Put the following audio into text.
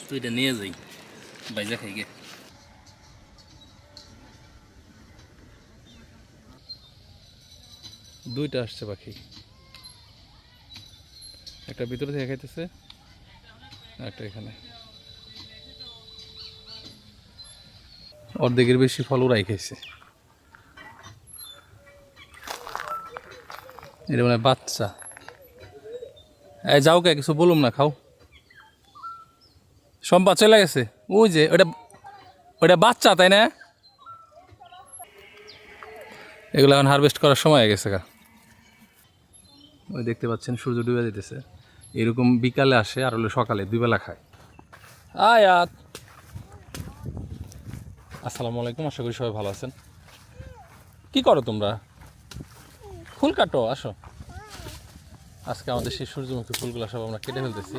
তুই এটা নিয়ে যাই বাইজা খাই গে। দুইটা আসছে পাখি, একটা ভিতরে থেকে খাইতেছে, একটা এখানে। অর্ধেকের বেশি ফল ওরাই খাইছে। এটা মানে বাচ্চা। এই যাও কে, কিছু বলুম না, খাও। সম্পা চলে গেছে, ওই যে ওটা, ওটা বাচ্চা তাই না? এগুলো এখন হারভেস্ট করার সময় হয়ে গেছে গা। ওই দেখতে পাচ্ছেন সূর্য ডুবে যেতেছে। এরকম বিকালে আসে আর হলো সকালে, দুই বেলা খায়। আয়াত, আসসালামু আলাইকুম, আশা করি সবাই ভালো আছেন। কি করো তোমরা? ফুল কাটো, আসো। আজকে আমাদের সেই সূর্যমুখী ফুলগুলো সব আমরা কেটে ফেলতেছি।